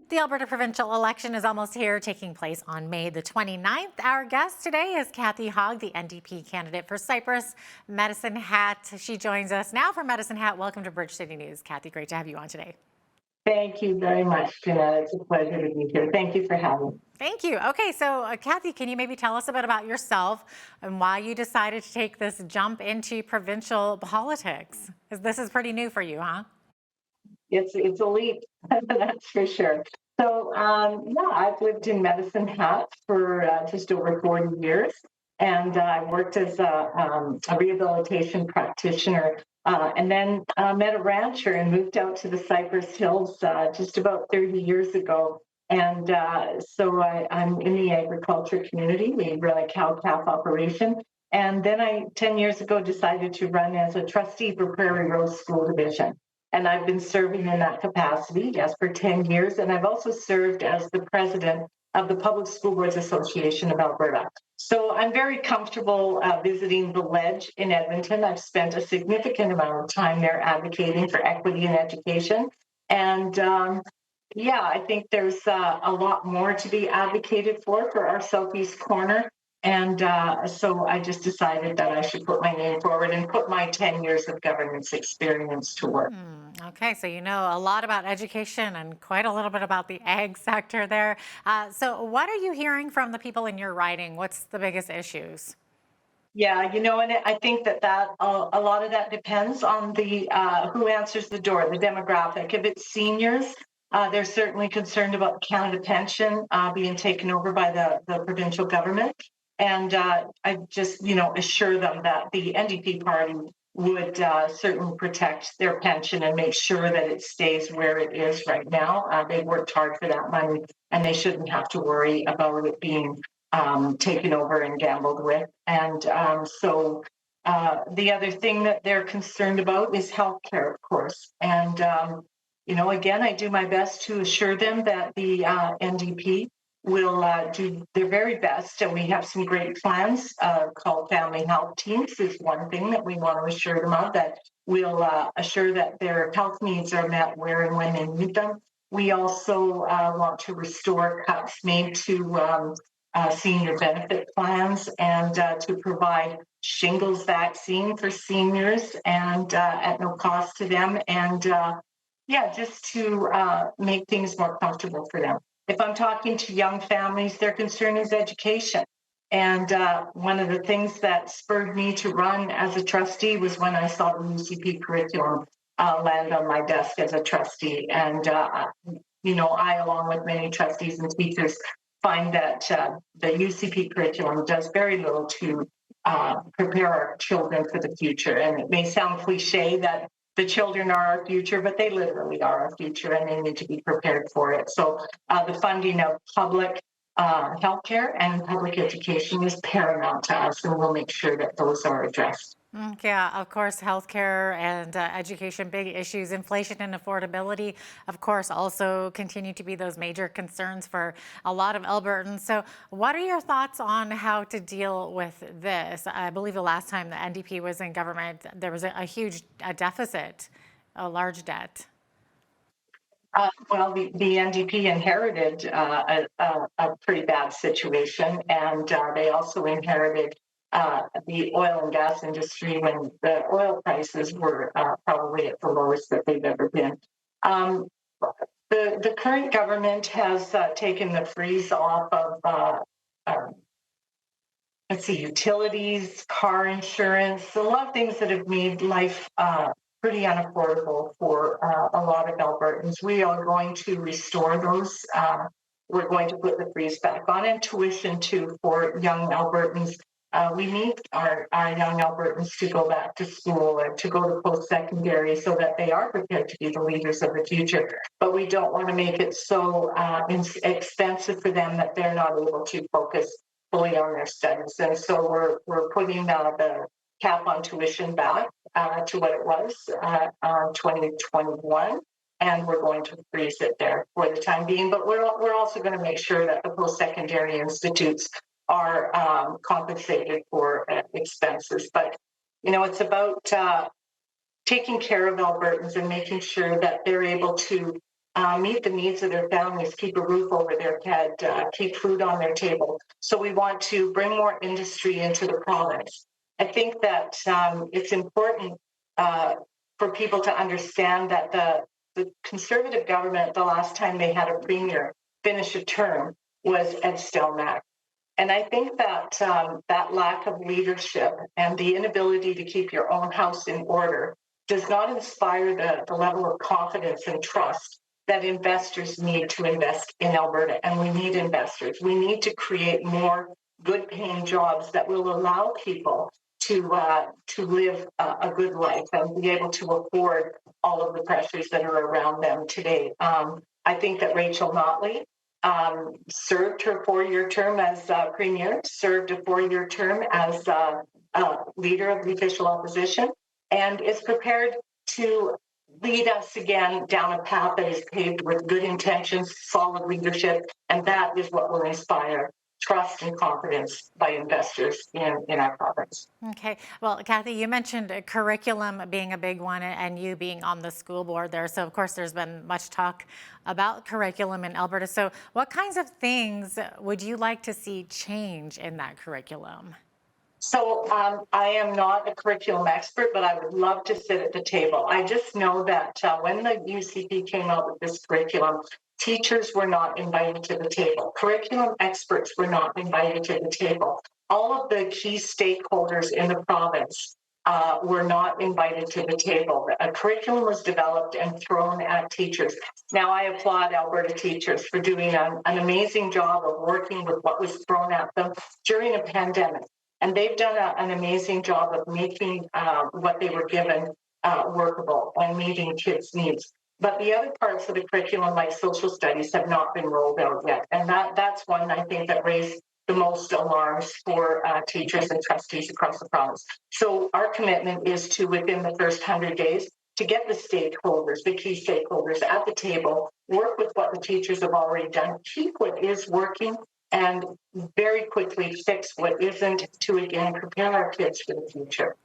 The Alberta provincial election is almost here, taking place on May the 29th. Our guest today is Cathy Hogg, the NDP candidate for Cypress-Medicine Hat. She joins us now for Medicine Hat. Welcome to Bridge City News. Cathy, great to have you on today. Thank you very much, Jeanette. It's a pleasure to be here. Thank you for having me. Thank you. Okay, so Cathy, can you maybe tell us a bit about yourself and why you decided to take this jump into provincial politics? Because this is pretty new for you, huh? It's a leap, that's for sure. So yeah, I've lived in Medicine Hat for just over 40 years, and I worked as a rehabilitation practitioner, and then met a rancher and moved out to the Cypress Hills just about 30 years ago. And so I'm in the agriculture community. We run a cow-calf operation. And then 10 years ago, decided to run as a trustee for Prairie Rose School Division. And I've been serving in that capacity, yes, for 10 years. And I've also served as the president of the Public School Boards Association of Alberta. So I'm very comfortable visiting the Ledge in Edmonton. I've spent a significant amount of time there advocating for equity in education. And yeah, I think there's a lot more to be advocated for our Southeast corner. And so I just decided that I should put my name forward and put my 10 years of governance experience to work. Okay, so you know a lot about education and quite a little bit about the ag sector there. So what are you hearing from the people in your riding? What's the biggest issues? Yeah, and I think that a lot of that depends on the who answers the door, the demographic. If it's seniors, they're certainly concerned about the Canada pension being taken over by the provincial government. And I just, assure them that the NDP party would certainly protect their pension and make sure that it stays where it is right now. They worked hard for that money, and they shouldn't have to worry about it being taken over and gambled with. And so the other thing that they're concerned about is healthcare, of course. And, again, I do my best to assure them that the NDP will do their very best. And we have some great plans called Family Health Teams is one thing that we want to assure them of, that we'll assure that their health needs are met where and when they need them. We also want to restore cuts made to senior benefit plans and to provide shingles vaccine for seniors and at no cost to them. And yeah, just to make things more comfortable for them. If I'm talking to young families, their concern is education. And one of the things that spurred me to run as a trustee was when I saw the UCP curriculum land on my desk as a trustee. And, I, along with many trustees and teachers, find that the UCP curriculum does very little to prepare our children for the future. And it may sound cliche that the children are our future, but they literally are our future, and they need to be prepared for it. So the funding of public healthcare and public education is paramount to us, and we'll make sure that those are addressed. Yeah, of course, healthcare and education, big issues. Inflation and affordability, of course, also continue to be those major concerns for a lot of Albertans. So what are your thoughts on how to deal with this? I believe the last time the NDP was in government, there was a huge deficit, a large debt. Well, the NDP inherited a pretty bad situation, and they also inherited the oil and gas industry when the oil prices were probably at the lowest that they've ever been. The current government has taken the freeze off of utilities, car insurance, a lot of things that have made life pretty unaffordable for a lot of Albertans. We are going to restore those. We're going to put the freeze back on, and tuition too for young Albertans. We need our young Albertans to go back to school and to go to post-secondary so that they are prepared to be the leaders of the future. But we don't want to make it so expensive for them that they're not able to focus fully on their studies. And so we're putting the cap on tuition back to what it was on 2021. And we're going to freeze it there for the time being. But we're also going to make sure that the post-secondary institutes are compensated for expenses. But, it's about taking care of Albertans and making sure that they're able to meet the needs of their families, keep a roof over their head, keep food on their table. So we want to bring more industry into the province. I think that it's important for people to understand that the Conservative government, the last time they had a premier finish a term, was Ed Stelmach. And I think that that lack of leadership and the inability to keep your own house in order does not inspire the level of confidence and trust that investors need to invest in Alberta. And we need investors. We need to create more good paying jobs that will allow people to live a good life and be able to afford all of the pressures that are around them today. I think that Rachel Notley served her 4-year term as premier, served a 4-year term as leader of the official opposition, and is prepared to lead us again down a path that is paved with good intentions, solid leadership, and that is what will inspire trust and confidence by investors in our province. Okay. Well, Cathy, you mentioned curriculum being a big one and you being on the school board there. So, of course, there's been much talk about curriculum in Alberta. So, what kinds of things would you like to see change in that curriculum? So I am not a curriculum expert, but I would love to sit at the table. I just know that when the UCP came out with this curriculum, teachers were not invited to the table. Curriculum experts were not invited to the table. All of the key stakeholders in the province were not invited to the table. A curriculum was developed and thrown at teachers. Now, I applaud Alberta teachers for doing an amazing job of working with what was thrown at them during a pandemic. And they've done an amazing job of making what they were given workable and meeting kids' needs. But the other parts of the curriculum, like social studies, have not been rolled out yet. And that's one I think that raised the most alarms for teachers and trustees across the province. So our commitment is to, within the first 100 days, to get the stakeholders, the key stakeholders at the table, work with what the teachers have already done, keep what is working, and very quickly fix what isn't to, again, prepare our kids for the future.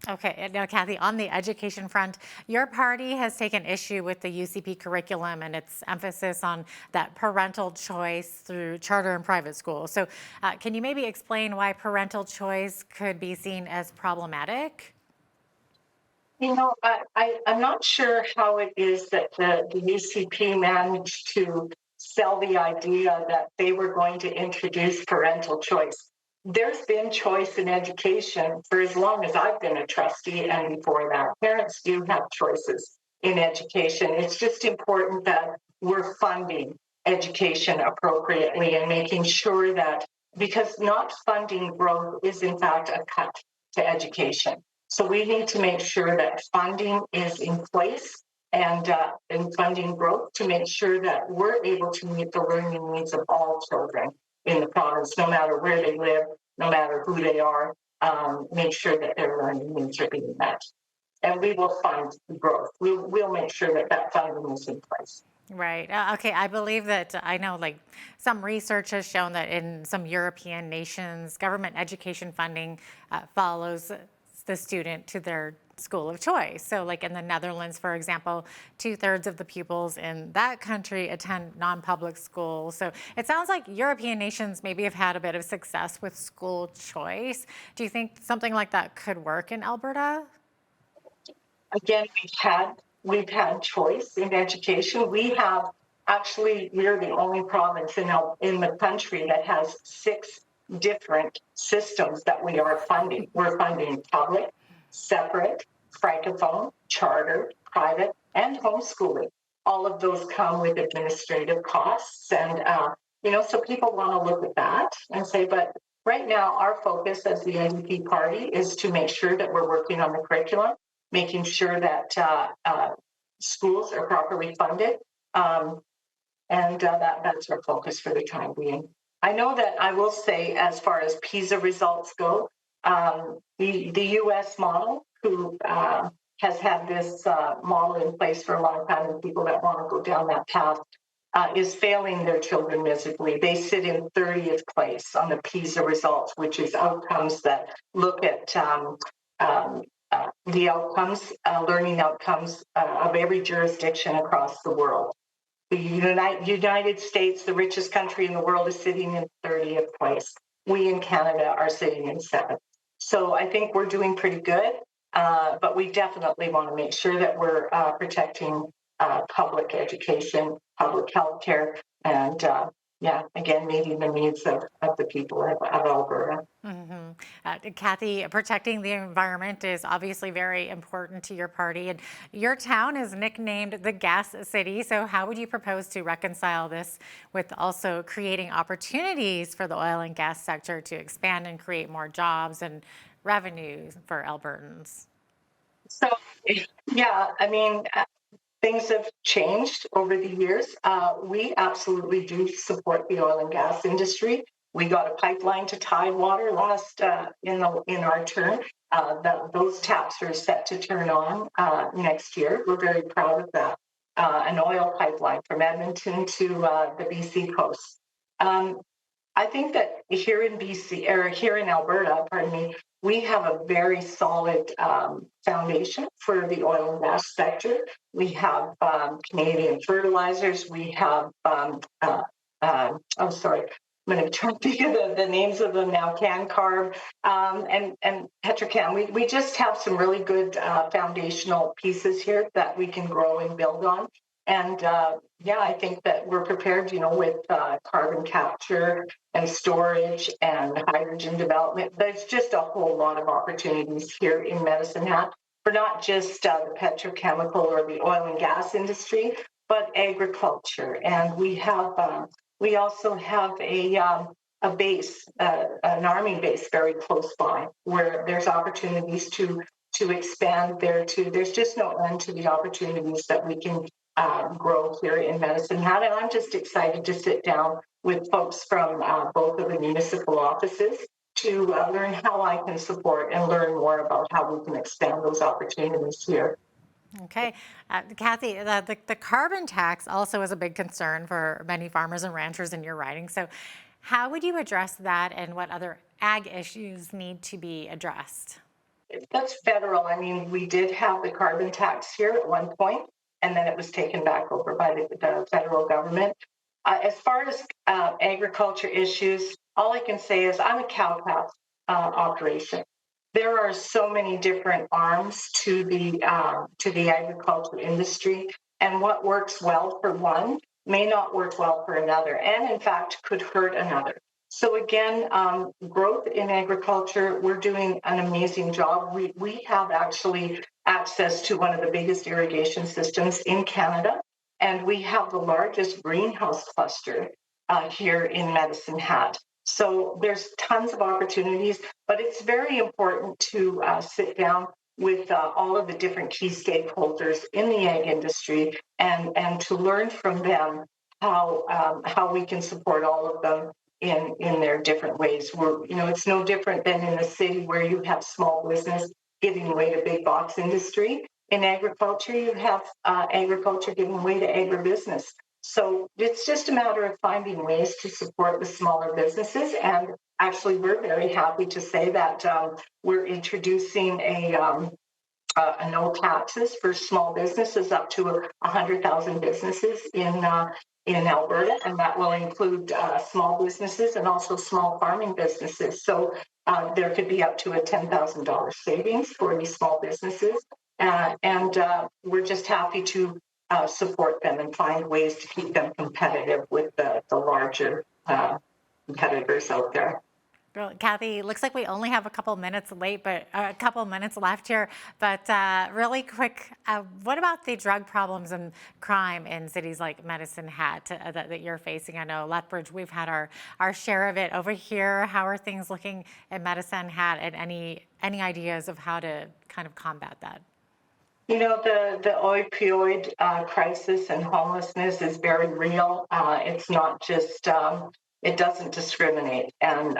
Okay, and now, Cathy, on the education front, your party has taken issue with the UCP curriculum and its emphasis on that parental choice through charter and private schools. So, can you maybe explain why parental choice could be seen as problematic? You know, I'm not sure how it is that the UCP managed to sell the idea that they were going to introduce parental choice. There's been choice in education for as long as I've been a trustee and before that. Parents do have choices in education. It's just important that we're funding education appropriately and making sure that, because not funding growth is in fact a cut to education. So we need to make sure that funding is in place and funding growth to make sure that we're able to meet the learning needs of all children in the province, no matter where they live, no matter who they are, make sure that their learning needs are being met. And we will fund the growth. We'll make sure that that funding is in place. Right. Okay. I believe that I know, like, some research has shown that in some European nations, government education funding follows the student to their school of choice. So, like in the Netherlands, for example, 2/3 of the pupils in that country attend non-public schools. So it sounds like European nations maybe have had a bit of success with school choice. Do you think something like that could work in Alberta? Again, we've had choice in education. We're the only province in the country that has 6 different systems that we are funding. We're funding public, separate, francophone, charter, private, and homeschooling. All of those come with administrative costs, and so people want to look at that and say, but right now our focus as the NDP party is to make sure that we're working on the curriculum, making sure that schools are properly funded, and that's our focus for the time being. I know that I will say, as far as PISA results go, the U.S. model, who has had this model in place for a long time, and people that want to go down that path, is failing their children miserably. They sit in 30th place on the PISA results, which is outcomes that look at the outcomes, learning outcomes of every jurisdiction across the world. The United States, the richest country in the world, is sitting in 30th place. We in Canada are sitting in 7th. So I think we're doing pretty good, but we definitely want to make sure that we're protecting public education, public health care, and yeah, again, meeting the needs of the people of Alberta. Cathy, protecting the environment is obviously very important to your party, and your town is nicknamed the Gas City. So, how would you propose to reconcile this with also creating opportunities for the oil and gas sector to expand and create more jobs and revenues for Albertans? So, yeah, I mean, things have changed over the years. We absolutely do support the oil and gas industry. We got a pipeline to Tidewater last in our term. Those taps are set to turn on next year. We're very proud of that. An oil pipeline from Edmonton to the BC coast. Um, I think that here in BC or here in Alberta, pardon me, we have a very solid foundation for the oil and gas sector. We have Canadian fertilizers. We have, oh, sorry, I'm going to try to think of the names of them now, CanCarb and Petrochem. We just have some really good foundational pieces here that we can grow and build on. And yeah, I think that we're prepared, with carbon capture and storage and hydrogen development. There's just a whole lot of opportunities here in Medicine Hat for not just the petrochemical or the oil and gas industry, but agriculture. And we also have a base, an army base very close by, where there's opportunities to expand there too. There's just no end to the opportunities that we can grow here in Medicine Hat. And I'm just excited to sit down with folks from both of the municipal offices to learn how I can support and learn more about how we can expand those opportunities here. Okay. Cathy, the carbon tax also is a big concern for many farmers and ranchers in your riding. So, how would you address that, and what other ag issues need to be addressed? That's federal. I mean, we did have the carbon tax here at one point, and then it was taken back over by the federal government. As far as agriculture issues, all I can say is I'm a cow-calf operation. There are so many different arms to the agriculture industry, and what works well for one may not work well for another, and in fact could hurt another. So again, growth in agriculture, we're doing an amazing job. We have actually access to one of the biggest irrigation systems in Canada, and we have the largest greenhouse cluster here in Medicine Hat. So there's tons of opportunities, but it's very important to sit down with all of the different key stakeholders in the ag industry and to learn from them how we can support all of them in their different ways. It's no different than in the city where you have small business giving way to big box industry. In agriculture, you have agriculture giving way to agribusiness. So it's just a matter of finding ways to support the smaller businesses. And actually, we're very happy to say that we're introducing a no taxes for small businesses up to 100,000 businesses in Alberta, and that will include small businesses and also small farming businesses. So there could be up to a $10,000 savings for these small businesses, and we're just happy to support them and find ways to keep them competitive with the larger competitors out there. Well, Cathy, looks like we only have a couple minutes left here. But really quick, what about the drug problems and crime in cities like Medicine Hat that you're facing? I know Lethbridge, we've had our share of it over here. How are things looking in Medicine Hat, and any ideas of how to kind of combat that? The opioid crisis and homelessness is very real. It's not just, it doesn't discriminate. And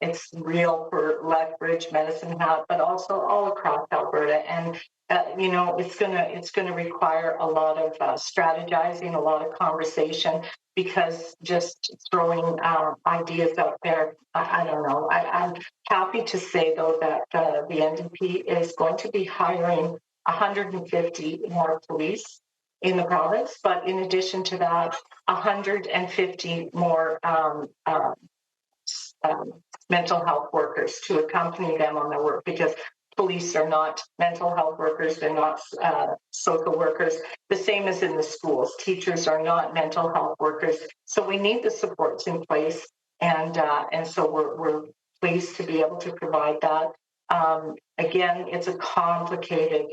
it's real for Lethbridge, Medicine Hat, but also all across Alberta. And, it's gonna require a lot of strategizing, a lot of conversation, because just throwing ideas out there, I don't know. I'm happy to say, though, that the NDP is going to be hiring 150 more police in the province. But in addition to that, 150 more mental health workers to accompany them on their work, because police are not mental health workers, they're not social workers, the same as in the schools. Teachers are not mental health workers. So we need the supports in place, and so we're pleased to be able to provide that. Again, it's a complicated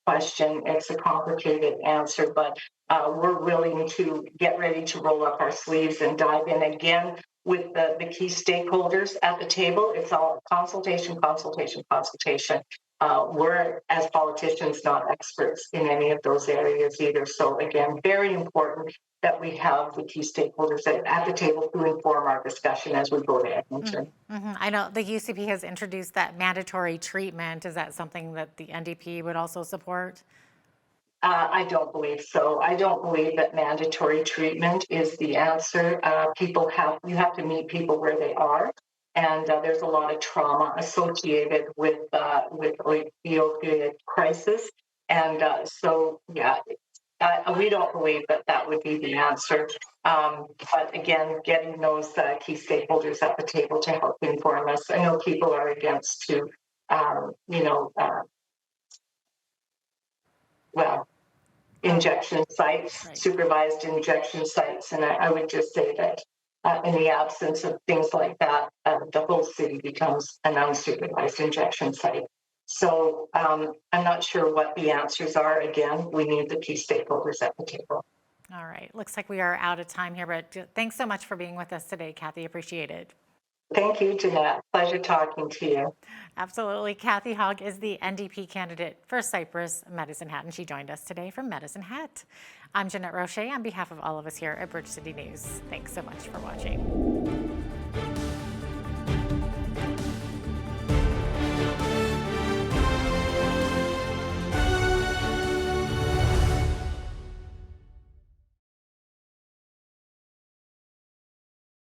question, it's a complicated answer, but we're willing to get ready to roll up our sleeves and dive in again with the key stakeholders at the table. It's all consultation, consultation, consultation. We're, as politicians, not experts in any of those areas either. So again, very important that we have the key stakeholders at the table to inform our discussion as we go to Edmonton. Mm-hmm. I know the UCP has introduced that mandatory treatment. Is that something that the NDP would also support? I don't believe so. I don't believe that mandatory treatment is the answer. You have to meet people where they are, and there's a lot of trauma associated with the opioid crisis, and so yeah, we don't believe that would be the answer. But again, getting those key stakeholders at the table to help inform us. I know people are against to, well, injection sites, Right. supervised injection sites. And I would just say that in the absence of things like that, the whole city becomes an unsupervised injection site. So I'm not sure what the answers are. Again, we need the key stakeholders at the table. All right. Looks like we are out of time here, but thanks so much for being with us today, Cathy. Appreciate it. Thank you, Jeanette. Pleasure talking to you. Absolutely. Cathy Hogg is the NDP candidate for Cypress-Medicine Hat, and she joined us today from Medicine Hat. I'm Jeanette Roche on behalf of all of us here at Bridge City News. Thanks so much for watching.